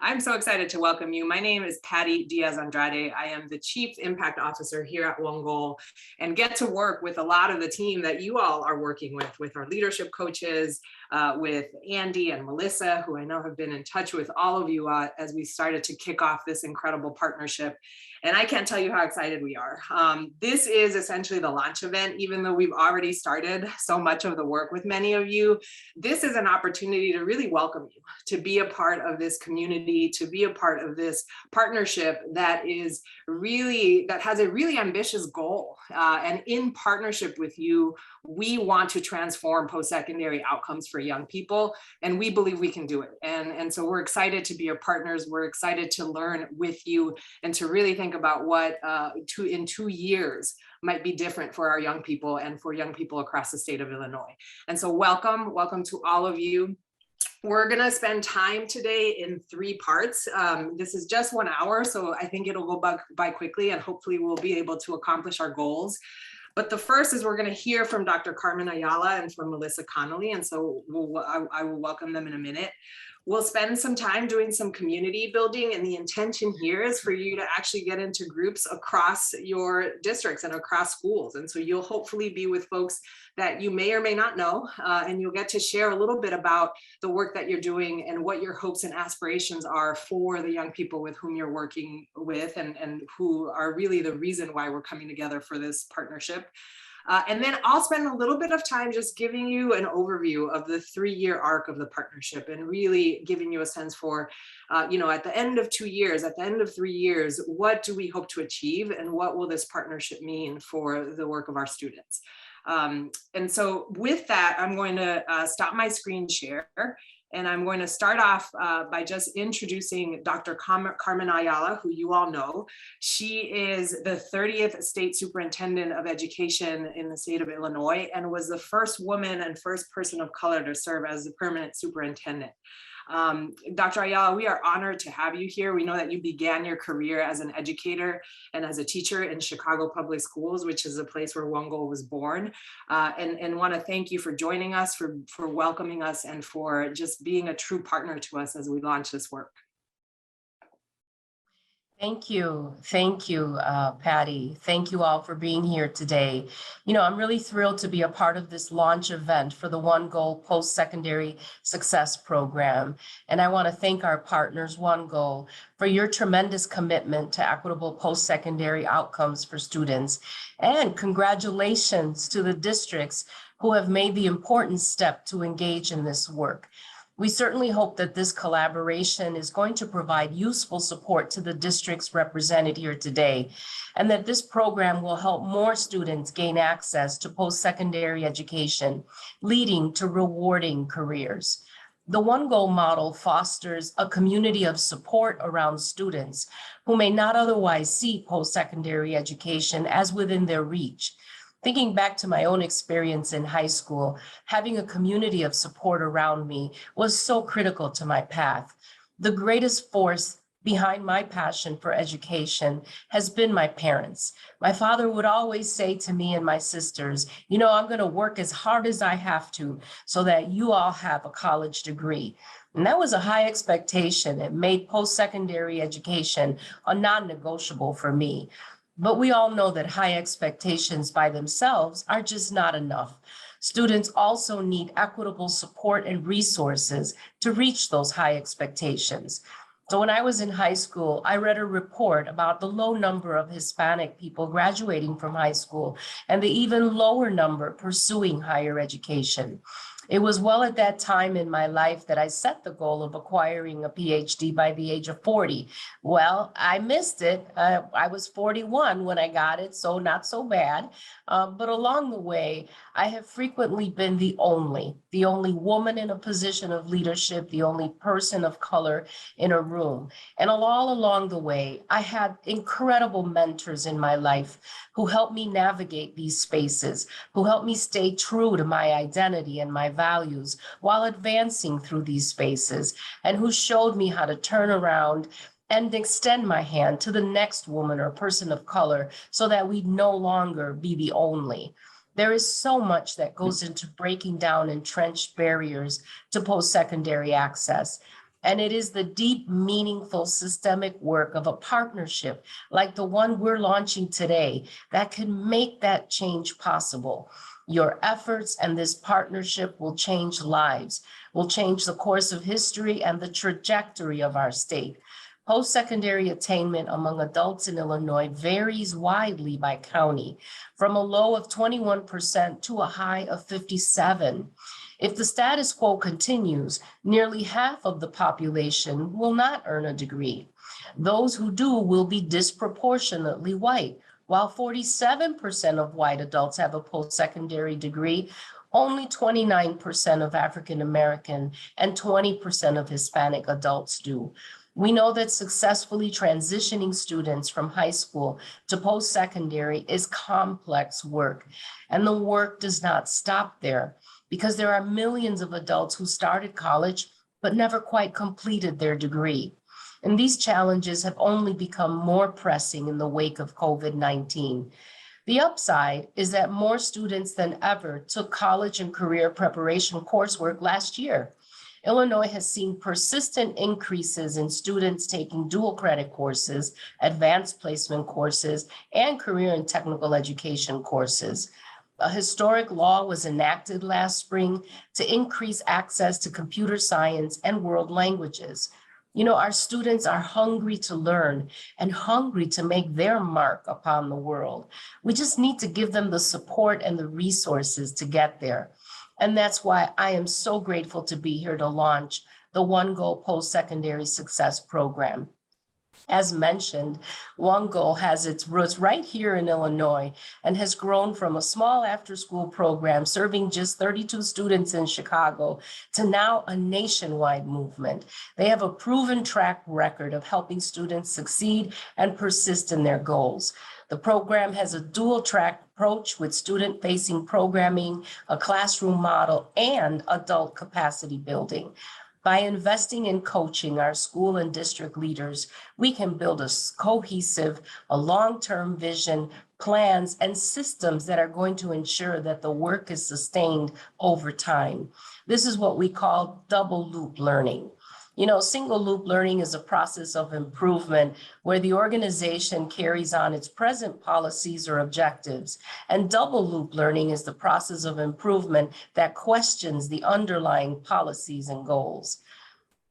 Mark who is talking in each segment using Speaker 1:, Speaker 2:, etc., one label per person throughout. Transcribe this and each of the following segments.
Speaker 1: I'm so excited to welcome you. My name is Patty Diaz-Andrade. I am the Chief Impact Officer here at OneGoal and get to work with a lot of the team that you all are working with our leadership coaches, with Andy and Melissa, who I know have been in touch with all of you as we started to kick off this incredible partnership. And I can't tell you how excited we are. This is essentially the launch event, even though we've already started so much of the work with many of you. This is an opportunity to really welcome you, to be a part of this community, to be a part of this partnership that has a really ambitious goal. And in partnership with you, we want to transform post-secondary outcomes for young people, and we believe we can do it. And so we're excited to be your partners. We're excited to learn with you and to really think about what in 2 years might be different for our young people and for young people across the state of Illinois. And so welcome to all of you. We're going to spend time today in 3 parts. This is just 1 hour, so I think it'll go by quickly, and hopefully we'll be able to accomplish our goals. But the first is we're going to hear from Dr. Carmen Ayala and from Melissa Connelly, and so I will welcome them in a minute. We'll spend some time doing some community building, and the intention here is for you to actually get into groups across your districts and across schools. And so you'll hopefully be with folks that you may or may not know, and you'll get to share a little bit about the work that you're doing and what your hopes and aspirations are for the young people with whom you're working with and who are really the reason why we're coming together for this partnership. And then I'll spend a little bit of time just giving you an overview of the 3-year arc of the partnership and really giving you a sense for, at the end of 2 years, at the end of 3 years, what do we hope to achieve and what will this partnership mean for the work of our students? And so with that, I'm going to stop my screen share. And I'm going to start off by just introducing Dr. Carmen Ayala, who you all know. She is the 30th State Superintendent of Education in the state of Illinois and was the first woman and first person of color to serve as the permanent superintendent. Dr. Ayala, we are honored to have you here. We know that you began your career as an educator and as a teacher in Chicago Public Schools, which is a place where OneGoal was born, and want to thank you for joining us, for welcoming us, and for just being a true partner to us as we launch this work.
Speaker 2: Thank you, Patty. Thank you all for being here today. I'm really thrilled to be a part of this launch event for the OneGoal Post-Secondary Success Program. And I want to thank our partners, OneGoal, for your tremendous commitment to equitable post-secondary outcomes for students. And congratulations to the districts who have made the important step to engage in this work. We certainly hope that this collaboration is going to provide useful support to the districts represented here today, and that this program will help more students gain access to post-secondary education, leading to rewarding careers. The OneGoal model fosters a community of support around students who may not otherwise see post-secondary education as within their reach. Thinking back to my own experience in high school, having a community of support around me was so critical to my path. The greatest force behind my passion for education has been my parents. My father would always say to me and my sisters, I'm going to work as hard as I have to so that you all have a college degree. And that was a high expectation. It made post-secondary education a non-negotiable for me. But we all know that high expectations by themselves are just not enough. Students also need equitable support and resources to reach those high expectations. So when I was in high school, I read a report about the low number of Hispanic people graduating from high school and the even lower number pursuing higher education. It was well at that time in my life that I set the goal of acquiring a PhD by the age of 40. Well, I missed it. I was 41 when I got it, so not so bad. But along the way, I have frequently been the only woman in a position of leadership, the only person of color in a room. And all along the way, I had incredible mentors in my life who helped me navigate these spaces, who helped me stay true to my identity and my values while advancing through these spaces, and who showed me how to turn around and extend my hand to the next woman or person of color so that we no longer be the only. There is so much that goes into breaking down entrenched barriers to post-secondary access. And it is the deep, meaningful, systemic work of a partnership like the one we're launching today that can make that change possible. Your efforts and this partnership will change lives, will change the course of history and the trajectory of our state. Post-secondary attainment among adults in Illinois varies widely by county, from a low of 21% to a high of 57%. If the status quo continues, nearly half of the population will not earn a degree. Those who do will be disproportionately white. While 47% of white adults have a post-secondary degree, only 29% of African American and 20% of Hispanic adults do. We know that successfully transitioning students from high school to post-secondary is complex work, and the work does not stop there, because there are millions of adults who started college but never quite completed their degree. And these challenges have only become more pressing in the wake of COVID-19. The upside is that more students than ever took college and career preparation coursework last year. Illinois has seen persistent increases in students taking dual credit courses, advanced placement courses, and career and technical education courses. A historic law was enacted last spring to increase access to computer science and world languages. You know, our students are hungry to learn and hungry to make their mark upon the world. We just need to give them the support and the resources to get there. And that's why I am so grateful to be here to launch the OneGoal Post-Secondary Success Program. As mentioned, OneGoal has its roots right here in Illinois and has grown from a small after-school program serving just 32 students in Chicago to now a nationwide movement. They have a proven track record of helping students succeed and persist in their goals. The program has a dual-track approach with student-facing programming, a classroom model, and adult capacity building. By investing in coaching our school and district leaders, we can build a cohesive, a long-term vision, plans, and systems that are going to ensure that the work is sustained over time. This is what we call double loop learning. You know, single loop learning is a process of improvement where the organization carries on its present policies or objectives. And double loop learning is the process of improvement that questions the underlying policies and goals.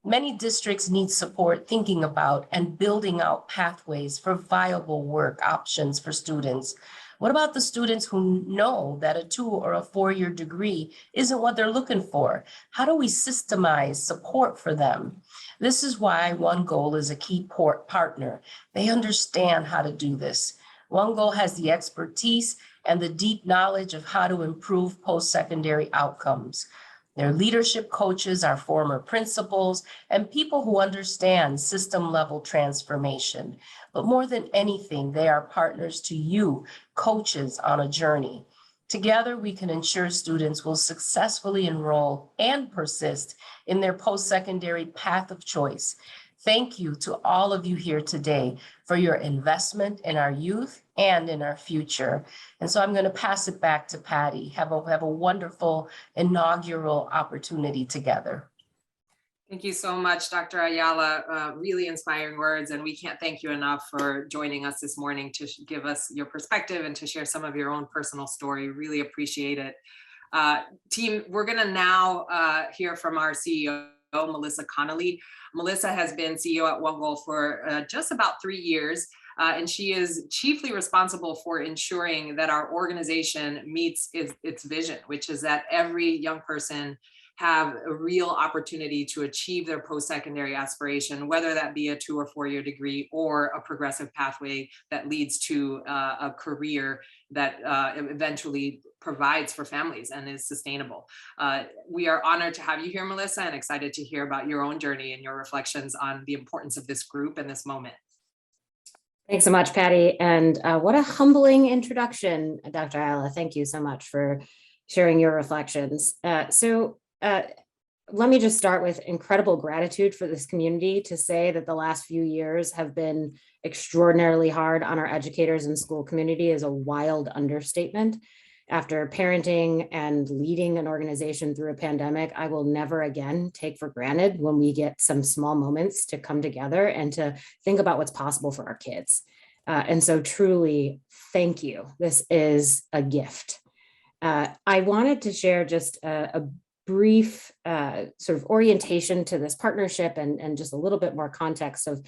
Speaker 2: Many districts need support thinking about and building out pathways for viable work options for students. What about the students who know that a 2 or a 4-year degree isn't what they're looking for? How do we systemize support for them? This is why OneGoal is a key partner. They understand how to do this. OneGoal has the expertise and the deep knowledge of how to improve post-secondary outcomes. Their leadership coaches are former principals and people who understand system-level transformation. But more than anything, they are partners to you, coaches on a journey. Together, we can ensure students will successfully enroll and persist in their post-secondary path of choice. Thank you to all of you here today for your investment in our youth and in our future. And so I'm going to pass it back to Patty. Have a wonderful inaugural opportunity together.
Speaker 1: Thank you so much, Dr. Ayala. Really inspiring words, and we can't thank you enough for joining us this morning to give us your perspective and to share some of your own personal story. Really appreciate it. Team, we're going to now hear from our CEO, Melissa Connelly. Melissa has been CEO at OneGoal for just about 3 years, and she is chiefly responsible for ensuring that our organization meets its vision, which is that every young person have a real opportunity to achieve their post-secondary aspiration, whether that be a 2 or 4-year degree or a progressive pathway that leads to a career that eventually provides for families and is sustainable. We are honored to have you here, Melissa, and excited to hear about your own journey and your reflections on the importance of this group and this moment.
Speaker 3: Thanks so much, Patty. And what a humbling introduction, Dr. Ayala. Thank you so much for sharing your reflections. Let me just start with incredible gratitude for this community to say that the last few years have been extraordinarily hard on our educators and school community is a wild understatement. After parenting and leading an organization through a pandemic, I will never again take for granted when we get some small moments to come together and to think about what's possible for our kids. And so truly, thank you. This is a gift. I wanted to share just a brief sort of orientation to this partnership and just a little bit more context of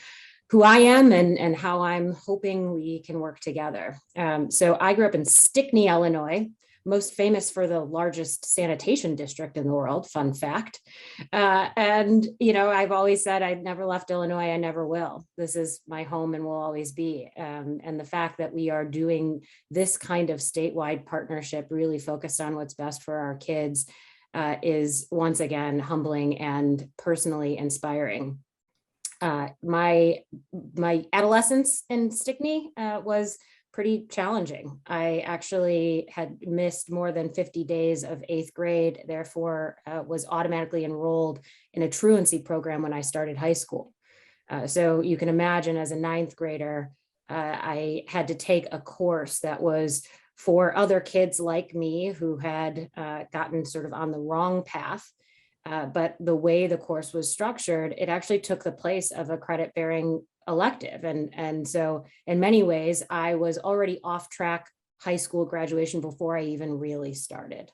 Speaker 3: who I am and how I'm hoping we can work together. So I grew up in Stickney, Illinois, most famous for the largest sanitation district in the world, fun fact. And, you know, I've always said I've never left Illinois, I never will. This is my home and will always be. And the fact that we are doing this kind of statewide partnership really focused on what's best for our kids is once again humbling and personally inspiring. My adolescence in Stickney was pretty challenging. I actually had missed more than 50 days of 8th grade, therefore was automatically enrolled in a truancy program when I started high school. So you can imagine as a 9th grader, I had to take a course that was for other kids like me who had gotten sort of on the wrong path. But the way the course was structured, it actually took the place of a credit-bearing elective. And so in many ways, I was already off track high school graduation before I even really started.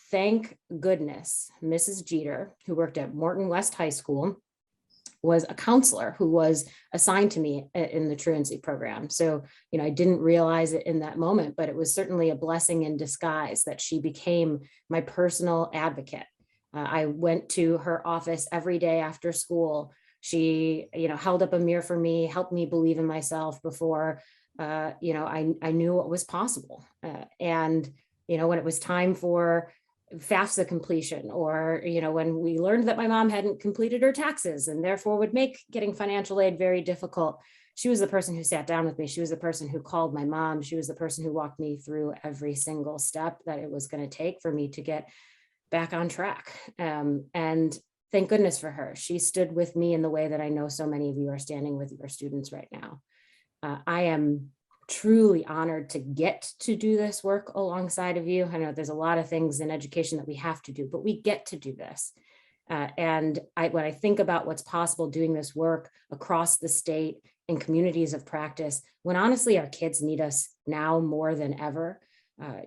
Speaker 3: Thank goodness, Mrs. Jeter, who worked at Morton West High School, was a counselor who was assigned to me in the truancy program. So, you know, I didn't realize it in that moment, but it was certainly a blessing in disguise that she became my personal advocate. I went to her office every day after school. She, you know, held up a mirror for me, helped me believe in myself before, you know, I knew what was possible. And, you know, when it was time for FAFSA completion, or, you know, when we learned that my mom hadn't completed her taxes and therefore would make getting financial aid very difficult, she was the person who sat down with me. She was the person who called my mom. She was the person who walked me through every single step that it was going to take for me to get back on track. And thank goodness for her. She stood with me in the way that I know so many of you are standing with your students right now. I am truly honored to get to do this work alongside of you. I know there's a lot of things in education that we have to do, but we get to do this. And when I think about what's possible doing this work across the state in communities of practice, when honestly our kids need us now more than ever.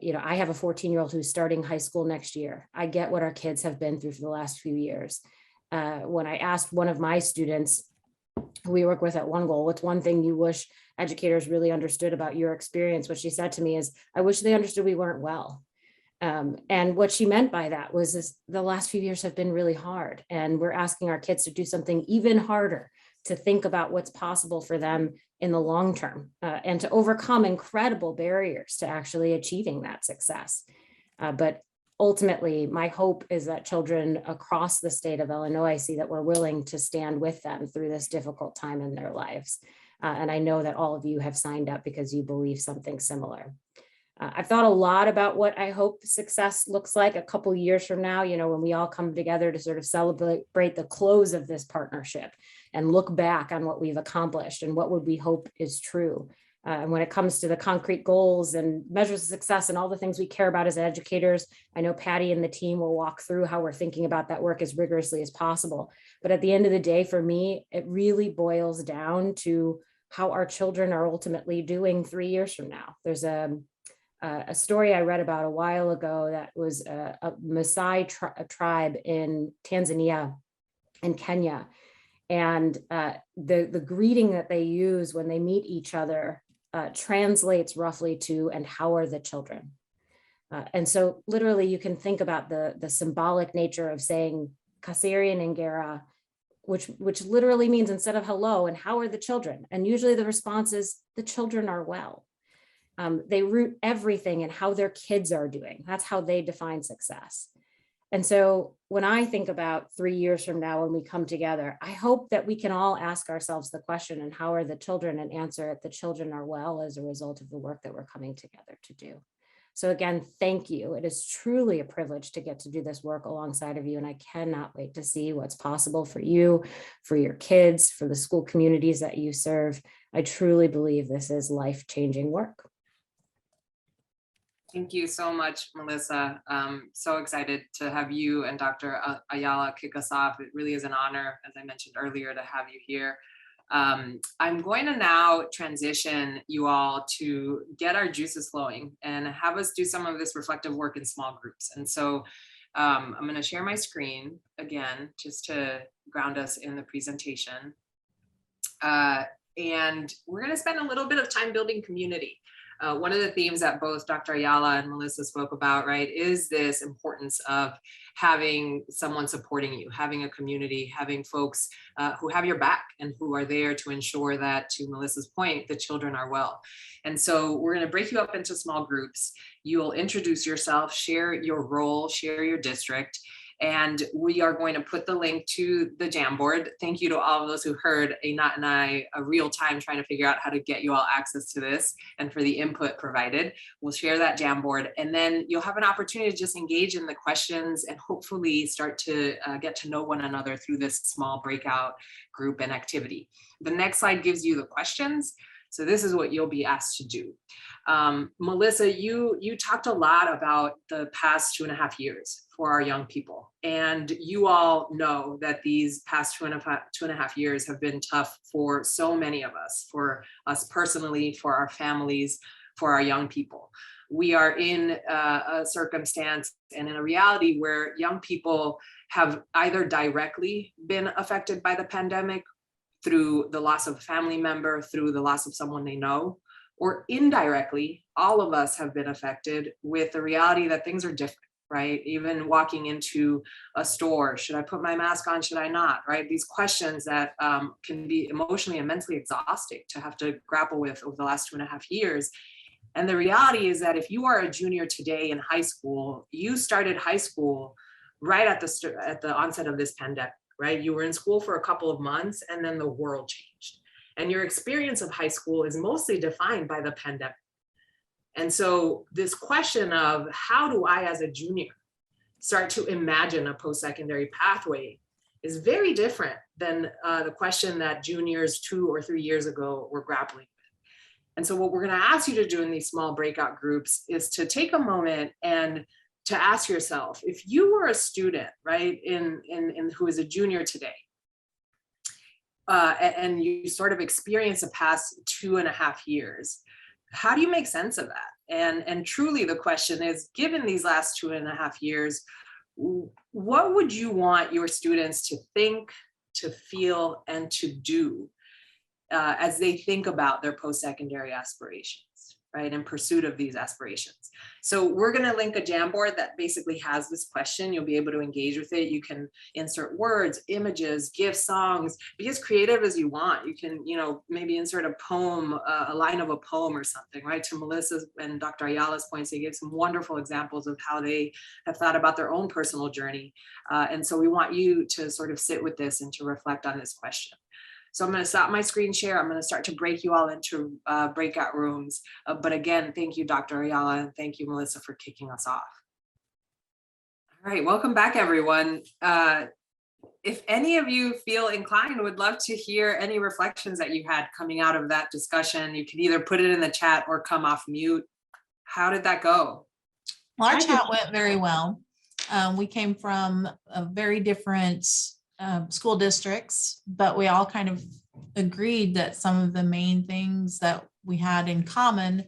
Speaker 3: You know, I have a 14-year-old who's starting high school next year. I get what our kids have been through for the last few years. When I asked one of my students who we work with at OneGoal, what's one thing you wish educators really understood about your experience? What she said to me is, I wish they understood we weren't well. And what she meant by that was the last few years have been really hard. And we're asking our kids to do something even harder, to think about what's possible for them in the long term, and to overcome incredible barriers to actually achieving that success. But ultimately, my hope is that children across the state of Illinois see that we're willing to stand with them through this difficult time in their lives. And I know that all of you have signed up because you believe something similar. I've thought a lot about what I hope success looks like a couple years from now, you know, when we all come together to sort of celebrate the close of this partnership and look back on what we've accomplished and what would we hope is true. And when it comes to the concrete goals and measures of success and all the things we care about as educators, I know Patty and the team will walk through how we're thinking about that work as rigorously as possible. But at the end of the day, for me, it really boils down to how our children are ultimately doing 3 years from now. There's a story I read about a while ago that was a Maasai tribe in Tanzania and Kenya. And the greeting that they use when they meet each other translates roughly to, and how are the children? And so literally you can think about the symbolic nature of saying Kasiri and Ngera, which literally means instead of hello, and how are the children? And usually the response is the children are well. They root everything in how their kids are doing. That's how they define success. And so when I think about 3 years from now, when we come together, I hope that we can all ask ourselves the question, and how are the children, and answer it, the children are well as a result of the work that we're coming together to do. So again, thank you. It is truly a privilege to get to do this work alongside of you. And I cannot wait to see what's possible for you, for your kids, for the school communities that you serve. I truly believe this is life-changing work.
Speaker 1: Thank you so much, Melissa. So excited to have you and Dr. Ayala kick us off. It really is an honor, as I mentioned earlier, to have you here. I'm going to now transition you all to get our juices flowing and have us do some of this reflective work in small groups. And so I'm going to share my screen again, just to ground us in the presentation. And we're going to spend a little bit of time building community. One of the themes that both Dr. Ayala and Melissa spoke about, right, is this importance of having someone supporting you, having a community, having folks who have your back and who are there to ensure that, to Melissa's point, the children are well. And so we're going to break you up into small groups. You'll introduce yourself, share your role, share your district. And we are going to put the link to the Jamboard. Thank you to all of those who heard Anat and I a real time trying to figure out how to get you all access to this and for the input provided. We'll share that Jamboard, and then you'll have an opportunity to just engage in the questions and hopefully start to get to know one another through this small breakout group and activity. The next slide gives you the questions. So this is what you'll be asked to do. Melissa, you talked a lot about the past 2.5 years for our young people. And you all know that these past 2.5 years have been tough for so many of us, for us personally, for our families, for our young people. We are in a circumstance and in a reality where young people have either directly been affected by the pandemic through the loss of a family member, through the loss of someone they know, or indirectly, all of us have been affected with the reality that things are different, right? Even walking into a store, should I put my mask on, should I not, right? These questions that can be emotionally and mentally exhausting to have to grapple with over the last 2.5 years. And the reality is that if you are a junior today in high school, you started high school right at the onset of this pandemic, right? You were in school for a couple of months and then the world changed. And your experience of high school is mostly defined by the pandemic. And so this question of how do I, as a junior, start to imagine a post-secondary pathway is very different than the question that juniors 2 or 3 years ago were grappling with. And so what we're going to ask you to do in these small breakout groups is to take a moment and to ask yourself, if you were a student, right, in who is a junior today, and you sort of experience the past 2.5 years, how do you make sense of that? And truly the question is, given these last 2.5 years, what would you want your students to think, to feel, and to do as they think about their post-secondary aspirations, right, in pursuit of these aspirations? So we're going to link a Jamboard that basically has this question. You'll be able to engage with it. You can insert words, images, give songs, be as creative as you want. You can, maybe insert a poem, a line of a poem or something, right? To Melissa's and Dr. Ayala's points, they gave some wonderful examples of how they have thought about their own personal journey. And so we want you to sort of sit with this and to reflect on this question. So I'm going to stop my screen share. I'm going to start to break you all into breakout rooms. But again, thank you, Dr. Ayala, and thank you, Melissa, for kicking us off. All right, welcome back, everyone. If any of you feel inclined, would love to hear any reflections that you had coming out of that discussion. You can either put it in the chat or come off mute. How did that go?
Speaker 4: Well, our chat went very well. We came from a very different school districts, but we all kind of agreed that some of the main things that we had in common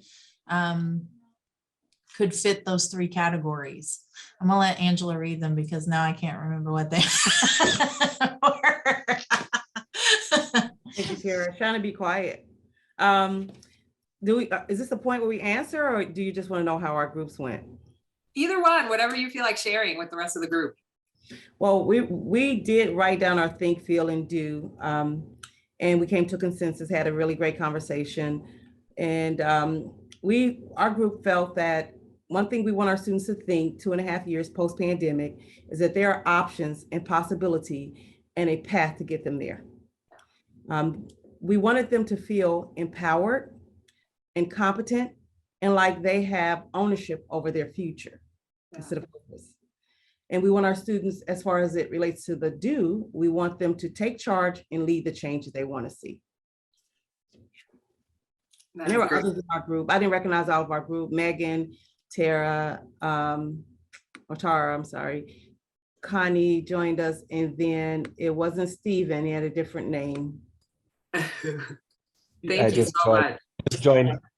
Speaker 4: could fit those 3 categories. I'm gonna let Angela read them because now I can't remember what they were.
Speaker 5: Thank you, Tara. Trying to be quiet. Is this the point where we answer, or do you just want to know how our groups went?
Speaker 1: Either one, whatever you feel like sharing with the rest of the group.
Speaker 5: Well, we did write down our think, feel, and do, and we came to a consensus, had a really great conversation. And our group felt that one thing we want our students to think 2.5 years post-pandemic is that there are options and possibility and a path to get them there. We wanted them to feel empowered and competent and like they have ownership over their future instead of focus. And we want our students, as far as it relates to the do, we want them to take charge and lead the changes they want to see. And there were others in our group. I didn't recognize all of our group. Megan, Tara, or Tara, I'm sorry. Connie joined us, and then it wasn't Steven, he had a different name.
Speaker 1: Thank you so much.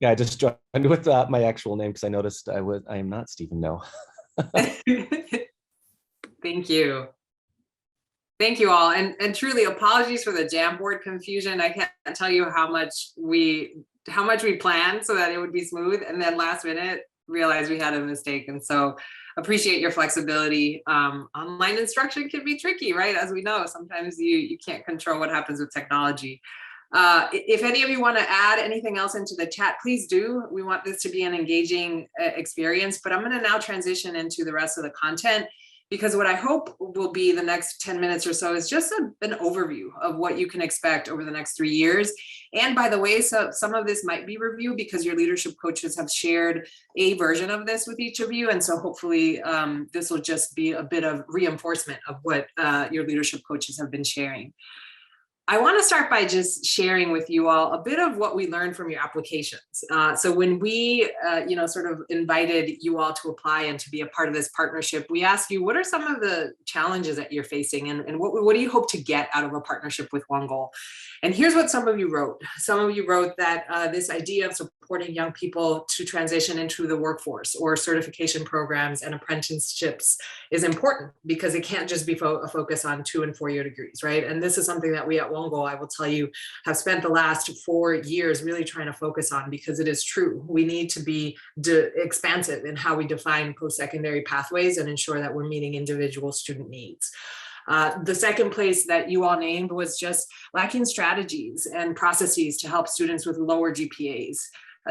Speaker 6: I just joined with my actual name because I noticed I am not Stephen. No.
Speaker 1: Thank you. Thank you all. And truly apologies for the Jamboard confusion. I can't tell you how much we planned so that it would be smooth. And then last minute realized we had a mistake. And so appreciate your flexibility. Online instruction can be tricky, right? As we know, sometimes you can't control what happens with technology. If any of you want to add anything else into the chat, please do. We want this to be an engaging experience, but I'm going to now transition into the rest of the content, because what I hope will be the next 10 minutes or so is just an overview of what you can expect over the next 3 years. And by the way, so some of this might be review because your leadership coaches have shared a version of this with each of you. And so hopefully this will just be a bit of reinforcement of what your leadership coaches have been sharing. I want to start by just sharing with you all a bit of what we learned from your applications. So when we, sort of invited you all to apply and to be a part of this partnership, we asked you, what are some of the challenges that you're facing, and what do you hope to get out of a partnership with OneGoal? And here's what some of you wrote. Some of you wrote that this idea of supporting young people to transition into the workforce or certification programs and apprenticeships is important because it can't just be a focus on 2- and 4-year degrees, right? And this is something that we at OneGoal, I will tell you, have spent the last 4 years really trying to focus on, because it is true. We need to be expansive in how we define post-secondary pathways and ensure that we're meeting individual student needs. The second place that you all named was just lacking strategies and processes to help students with lower GPAs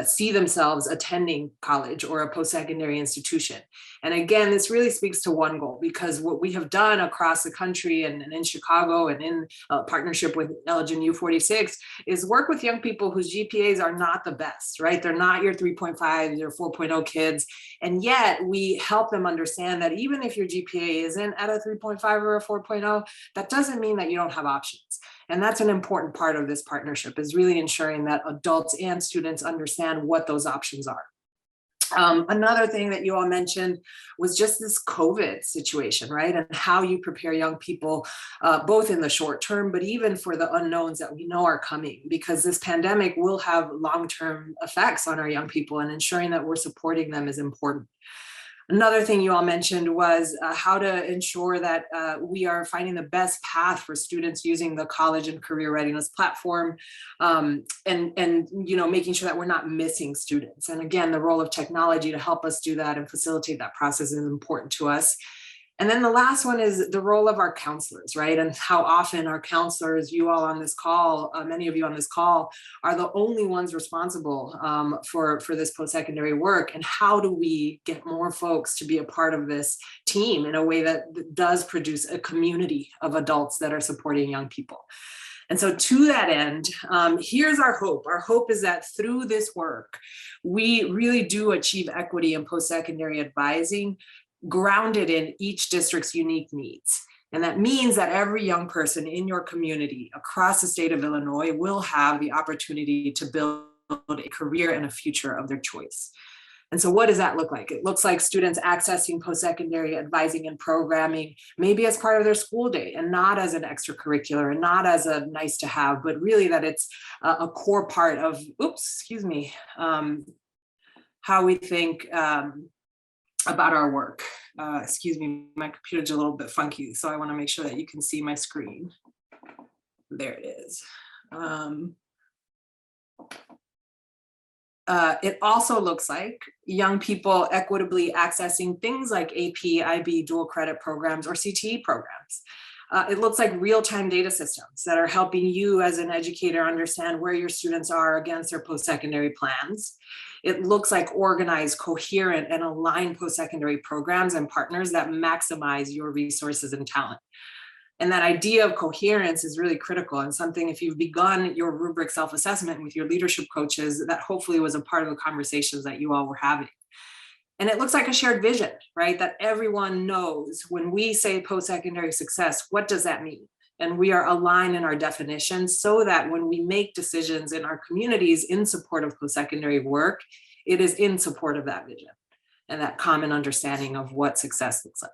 Speaker 1: see themselves attending college or a post-secondary institution. And again, this really speaks to OneGoal, because what we have done across the country and in Chicago and in partnership with Elgin U46 is work with young people whose GPAs are not the best, right? They're not your 3.5, your 4.0 kids. And yet we help them understand that even if your GPA isn't at a 3.5 or a 4.0, that doesn't mean that you don't have options. And that's an important part of this partnership, is really ensuring that adults and students understand what those options are. Another thing that you all mentioned was just this COVID situation, right? And how you prepare young people, both in the short term, but even for the unknowns that we know are coming, because this pandemic will have long-term effects on our young people, and ensuring that we're supporting them is important. Another thing you all mentioned was how to ensure that we are finding the best path for students using the college and career readiness platform, and making sure that we're not missing students. And again, the role of technology to help us do that and facilitate that process is important to us. And then the last one is the role of our counselors, right? And how often our counselors, you all on this call, many of you on this call, are the only ones responsible for this post-secondary work. And how do we get more folks to be a part of this team in a way that does produce a community of adults that are supporting young people? And so to that end, here's our hope. Our hope is that through this work, we really do achieve equity in post-secondary advising, grounded in each district's unique needs. And that means that every young person in your community across the state of Illinois will have the opportunity to build a career and a future of their choice. And so what does that look like? It looks like students accessing post-secondary advising and programming, maybe as part of their school day and not as an extracurricular and not as a nice to have, but really that it's a core part of, how we think about our work. Excuse me, my computer's a little bit funky, so I want to make sure that you can see my screen. There it is. It also looks like young people equitably accessing things like AP, IB, dual credit programs, or CTE programs. It looks like real-time data systems that are helping you as an educator understand where your students are against their post-secondary plans. It looks like organized, coherent, and aligned post-secondary programs and partners that maximize your resources and talent. And that idea of coherence is really critical, and something, if you've begun your rubric self-assessment with your leadership coaches, that hopefully was a part of the conversations that you all were having. And it looks like a shared vision, right? That everyone knows when we say post-secondary success, what does that mean? And we are aligned in our definitions so that when we make decisions in our communities in support of post-secondary work, it is in support of that vision. and that common understanding of what success looks like.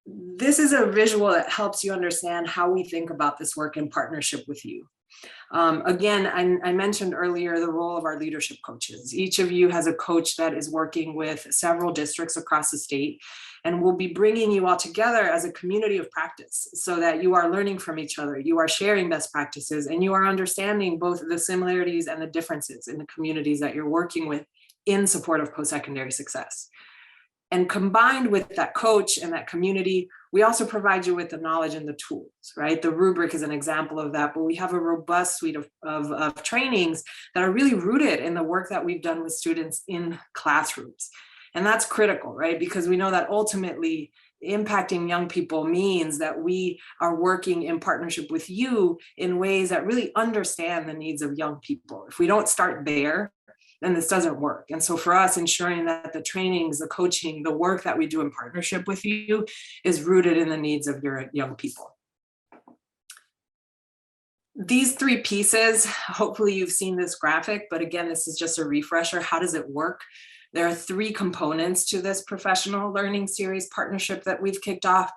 Speaker 1: This is a visual that helps you understand how we think about this work in partnership with you. Again, I mentioned earlier the role of our leadership coaches. Each of you has a coach that is working with several districts across the state, and we'll be bringing you all together as a community of practice so that you are learning from each other, you are sharing best practices, and you are understanding both the similarities and the differences in the communities that you're working with in support of post-secondary success. And combined with that coach and that community, we also provide you with the knowledge and the tools, right? The rubric is an example of that, but we have a robust suite of trainings that are really rooted in the work that we've done with students in classrooms. And that's critical, right? Because we know that ultimately impacting young people means that we are working in partnership with you in ways that really understand the needs of young people. If we don't start there, then this doesn't work. And so for us, ensuring that the trainings, the coaching, the work that we do in partnership with you is rooted in the needs of your young people. These three pieces, hopefully you've seen this graphic, but again, this is just a refresher. How does it work? There are three components to this professional learning series partnership that we've kicked off.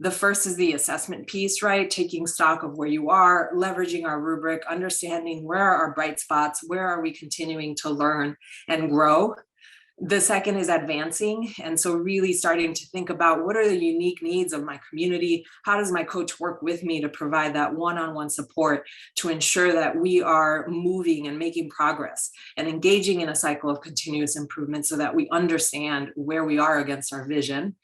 Speaker 1: The first is the assessment piece, right? Taking stock of where you are, leveraging our rubric, understanding where are our bright spots, where are we continuing to learn and grow. The second is advancing. And so really starting to think about what are the unique needs of my community? How does my coach work with me to provide that one-on-one support to ensure that we are moving and making progress and engaging in a cycle of continuous improvement so that we understand where we are against our vision.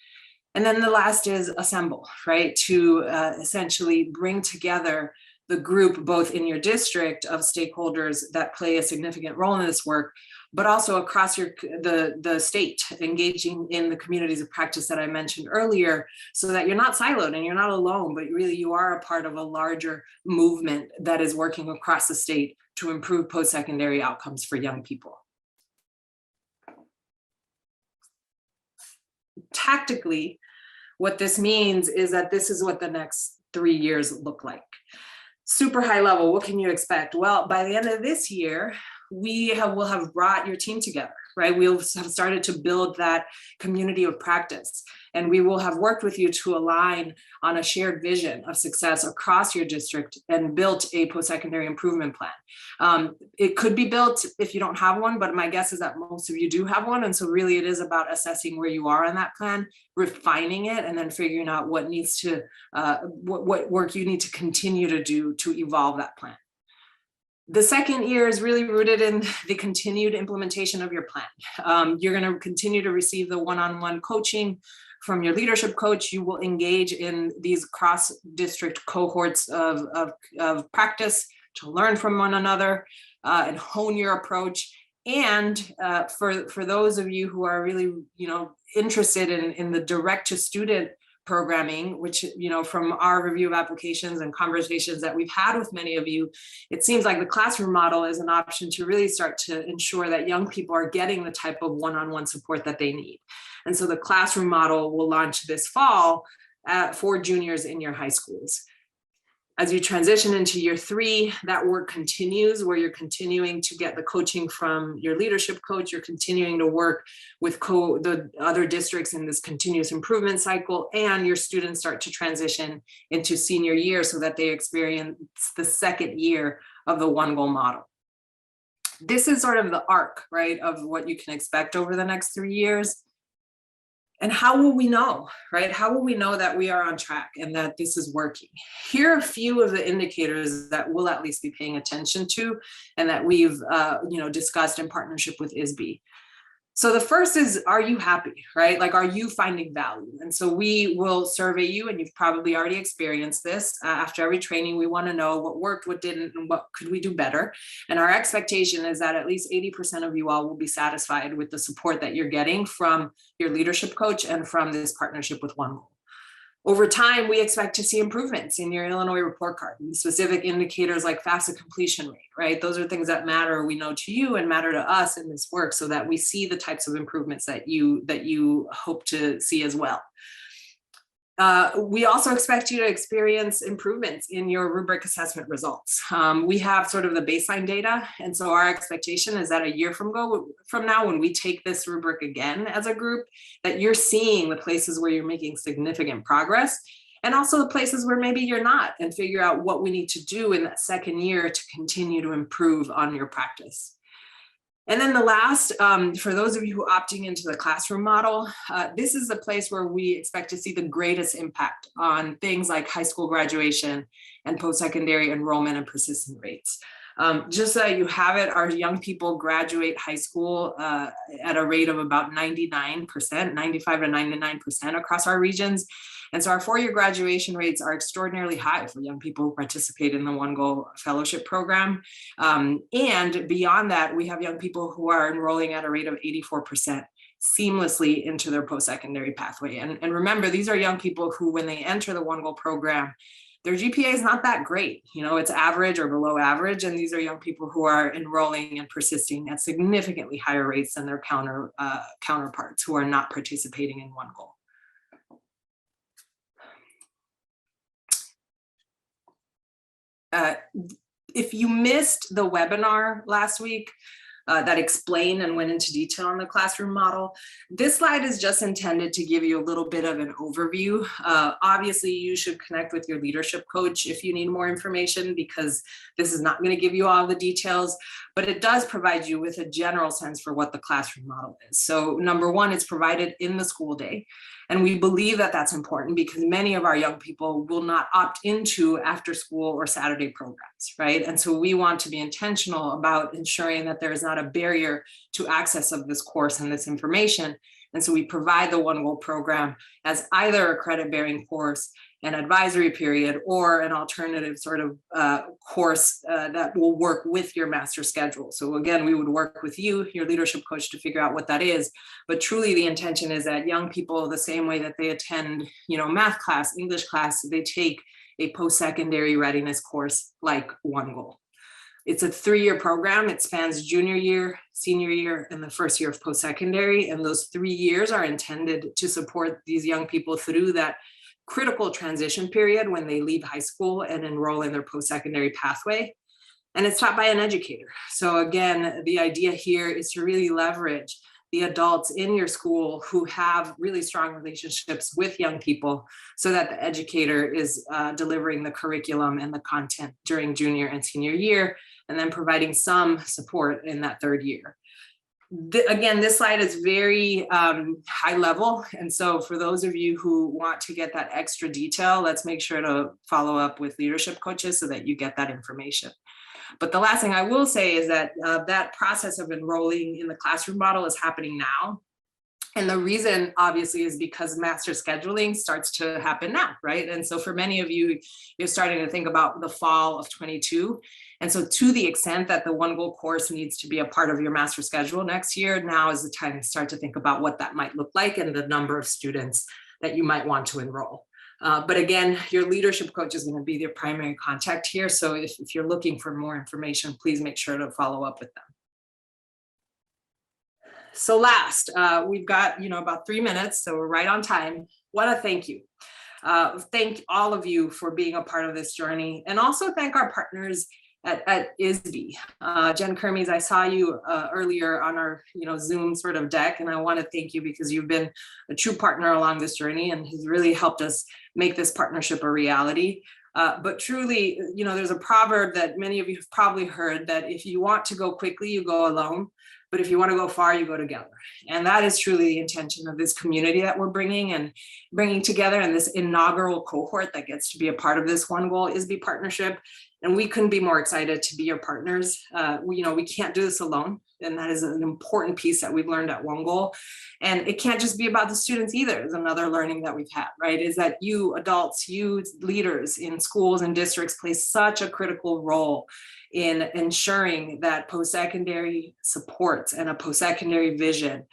Speaker 1: And then the last is assemble, right? To essentially bring together the group, both in your district of stakeholders that play a significant role in this work, but also across the state, engaging in the communities of practice that I mentioned earlier, so that you're not siloed and you're not alone, but really you are a part of a larger movement that is working across the state to improve post-secondary outcomes for young people. Tactically, what this means is that this is what the next 3 years look like. Super high level, what can you expect? Well, by the end of this year, will have brought your team together, right? We'll have started to build that community of practice, and we will have worked with you to align on a shared vision of success across your district and built a post-secondary improvement plan. It could be built if you don't have one, but my guess is that most of you do have one. And so really it is about assessing where you are on that plan, refining it, and then figuring out what needs to, what work you need to continue to do to evolve that plan. The second year is really rooted in the continued implementation of your plan. You're going to continue to receive the one-on-one coaching from your leadership coach. You will engage in these cross-district cohorts of practice to learn from one another and hone your approach. And for those of you who are really, interested in the direct-to-student programming, which, from our review of applications and conversations that we've had with many of you, it seems like the classroom model is an option to really start to ensure that young people are getting the type of one-on-one support that they need. And so the classroom model will launch this fall for juniors in your high schools. As you transition into year 3, that work continues, where you're continuing to get the coaching from your leadership coach. You're continuing to work with the other districts in this continuous improvement cycle, and your students start to transition into senior year so that they experience the second year of the OneGoal model. This is sort of the arc, right, of what you can expect over the next 3 years. And how will we know, right? How will we know that we are on track and that this is working? Here are a few of the indicators that we'll at least be paying attention to and that we've discussed in partnership with ISBE. So the first is, are you happy, right? Like, are you finding value? And so we will survey you, and you've probably already experienced this. After every training, we want to know what worked, what didn't, and what could we do better. And our expectation is that at least 80% of you all will be satisfied with the support that you're getting from your leadership coach and from this partnership with OneGoal. Over time, we expect to see improvements in your Illinois report card, specific indicators like FAFSA completion rate, right? Those are things that matter, we know, to you and matter to us in this work, so that we see the types of improvements that you hope to see as well. We also expect you to experience improvements in your rubric assessment results. We have sort of the baseline data, and so our expectation is that a year from now, when we take this rubric again as a group, that you're seeing the places where you're making significant progress, and also the places where maybe you're not, and figure out what we need to do in that second year to continue to improve on your practice. And then the last, for those of you who are opting into the classroom model, this is the place where we expect to see the greatest impact on things like high school graduation and post-secondary enrollment and persistence rates. Just so you have it, our young people graduate high school at a rate of about 99%, 95 to 99% across our regions. And so our four-year graduation rates are extraordinarily high for young people who participate in the OneGoal Fellowship Program. And beyond that, we have young people who are enrolling at a rate of 84% seamlessly into their post-secondary pathway. And remember, these are young people who, when they enter the OneGoal program, their GPA is not that great. You know, it's average or below average. And these are young people who are enrolling and persisting at significantly higher rates than their counterparts who are not participating in OneGoal. If you missed the webinar last week that explained and went into detail on the classroom model, this slide is just intended to give you a little bit of an overview. Obviously, you should connect with your leadership coach if you need more information, because this is not going to give you all the details, but it does provide you with a general sense for what the classroom model is. So number one, it's provided in the school day. And we believe that that's important because many of our young people will not opt into after school or Saturday programs, right? And so we want to be intentional about ensuring that there is not a barrier to access of this course and this information. And so we provide the OneGoal program as either a credit-bearing course, an advisory period, or an alternative sort of course that will work with your master schedule. So again, we would work with you, your leadership coach, to figure out what that is. But truly the intention is that young people, the same way that they attend, you know, math class, English class, they take a post-secondary readiness course like OneGoal. It's a 3-year program. It spans junior year, senior year, and the first year of post-secondary. And those 3 years are intended to support these young people through that critical transition period when they leave high school and enroll in their post-secondary pathway. And it's taught by an educator. So again, the idea here is to really leverage the adults in your school who have really strong relationships with young people so that the educator is delivering the curriculum and the content during junior and senior year, and then providing some support in that third year. Again, this slide is very high level. And so for those of you who want to get that extra detail, let's make sure to follow up with leadership coaches so that you get that information. But the last thing I will say is that that process of enrolling in the classroom model is happening now. And the reason obviously is because master scheduling starts to happen now, right? And so for many of you, you're starting to think about the fall of 22. And so to the extent that the OneGoal course needs to be a part of your master schedule next year, now is the time to start to think about what that might look like and the number of students that you might want to enroll. But again, your leadership coach is going to be their primary contact here. So if you're looking for more information, please make sure to follow up with them. So last, we've got, about 3 minutes, so we're right on time. Want to thank you. Thank all of you for being a part of this journey, and also thank our partners at ISBE. Jen Kermes, I saw you earlier on our Zoom sort of deck, and I want to thank you because you've been a true partner along this journey and has really helped us make this partnership a reality. But truly, there's a proverb that many of you have probably heard, that if you want to go quickly, you go alone. But if you want to go far, you go together. And that is truly the intention of this community that we're bringing together, and this inaugural cohort that gets to be a part of this OneGoal ISBE partnership. And we couldn't be more excited to be your partners. We can't do this alone. And that is an important piece that we've learned at OneGoal. And it can't just be about the students either. Is another learning that we've had, right? Is that you adults, you leaders in schools and districts play such a critical role in ensuring that post-secondary supports and a post-secondary vision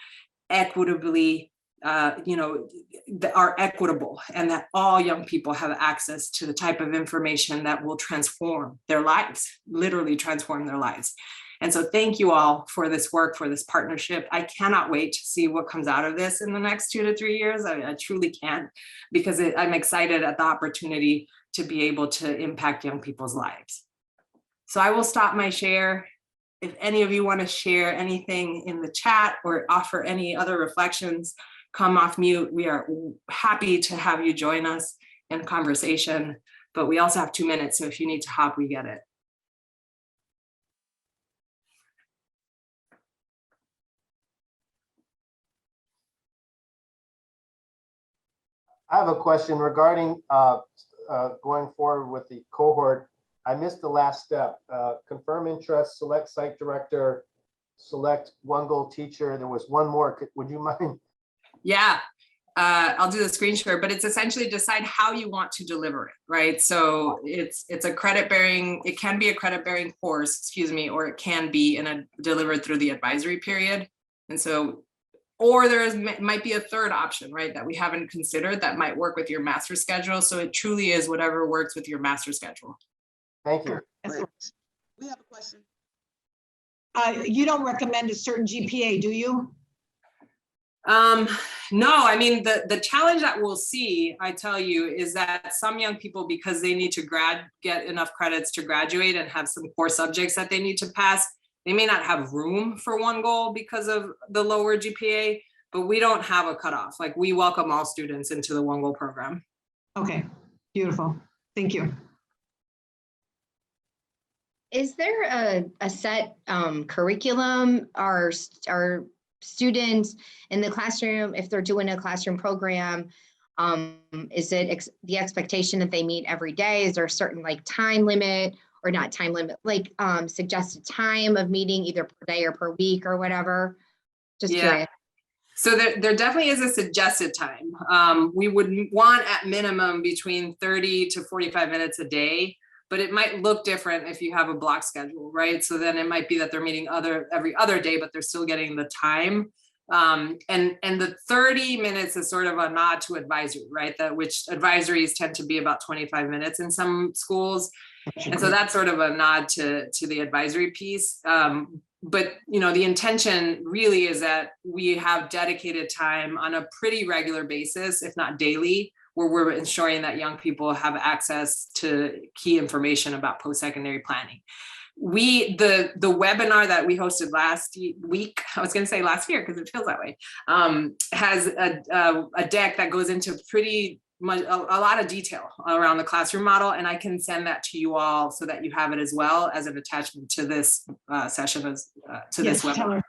Speaker 1: equitably are equitable, and that all young people have access to the type of information that will transform their lives, literally transform their lives. And so thank you all for this work, for this partnership. I cannot wait to see what comes out of this in the next 2 to 3 years. I truly can't, because I'm excited at the opportunity to be able to impact young people's lives. So I will stop my share. If any of you want to share anything in the chat or offer any other reflections, come off mute. We are happy to have you join us in conversation, but we also have 2 minutes. So if you need to hop, we get it.
Speaker 7: I have a question regarding going forward with the cohort. I missed the last step. Confirm interest, select site director, select OneGoal teacher. There was one more. Would you mind?
Speaker 1: Yeah, I'll do the screen share, but it's essentially decide how you want to deliver it, right? So it's a credit bearing, it can be a credit bearing course, excuse me, or it can be delivered through the advisory period. And so, or might be a third option, right, that we haven't considered that might work with your master schedule. So it truly is whatever works with your master schedule.
Speaker 7: Thank you.
Speaker 8: We have a question. You don't recommend a certain GPA, do you?
Speaker 1: No, I mean, the challenge that we'll see, I tell you, is that some young people, because they need to get enough credits to graduate and have some core subjects that they need to pass, they may not have room for OneGoal because of the lower GPA, but we don't have a cutoff. Like, we welcome all students into the OneGoal program.
Speaker 8: Okay, beautiful. Thank you.
Speaker 9: Is there a set curriculum? Are students in the classroom, if they're doing a classroom program, is it the expectation that they meet every day? Is there a certain like time limit, or not time limit, like suggested time of meeting either per day or per week or whatever? Just curious.
Speaker 1: So there definitely is a suggested time. We would want at minimum between 30 to 45 minutes a day, but it might look different if you have a block schedule, right? So then it might be that they're meeting every other day, but they're still getting the time. And the 30 minutes is sort of a nod to advisory, right? Which advisories tend to be about 25 minutes in some schools. And so that's sort of a nod to the advisory piece. But the intention really is that we have dedicated time on a pretty regular basis, if not daily, where we're ensuring that young people have access to key information about post-secondary planning. The webinar that we hosted last week, I was going to say last year because it feels that way, has a deck that goes into pretty much a lot of detail around the classroom model, and I can send that to you all so that you have it as well as an attachment to this session, this webinar.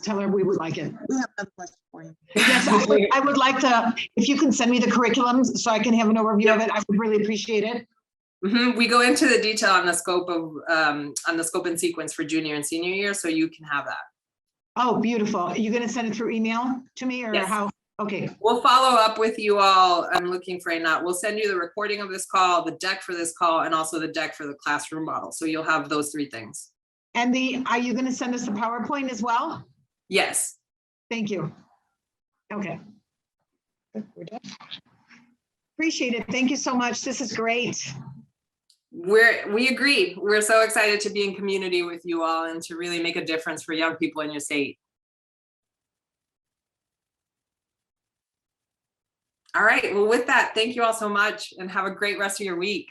Speaker 8: Tell her we would like it.
Speaker 10: We have another question for you.
Speaker 8: Yes, I would like to, if you can send me the curriculum so I can have an overview of it, I would really appreciate it.
Speaker 1: Mm-hmm. We go into the detail on the scope and sequence for junior and senior year, so you can have that.
Speaker 8: Oh, beautiful. Are you going to send it through email to me, or
Speaker 1: Yes.
Speaker 8: how? Okay.
Speaker 1: We'll follow up with you all. I'm looking for a note. We'll send you the recording of this call, the deck for this call, and also the deck for the classroom model. So you'll have those 3 things.
Speaker 8: And are you going to send us the PowerPoint as well?
Speaker 1: Yes.
Speaker 8: Thank you. Okay. We're done. Appreciate it. Thank you so much. This is great.
Speaker 1: We agree. We're so excited to be in community with you all and to really make a difference for young people in your state. All right, well, with that, thank you all so much and have a great rest of your week.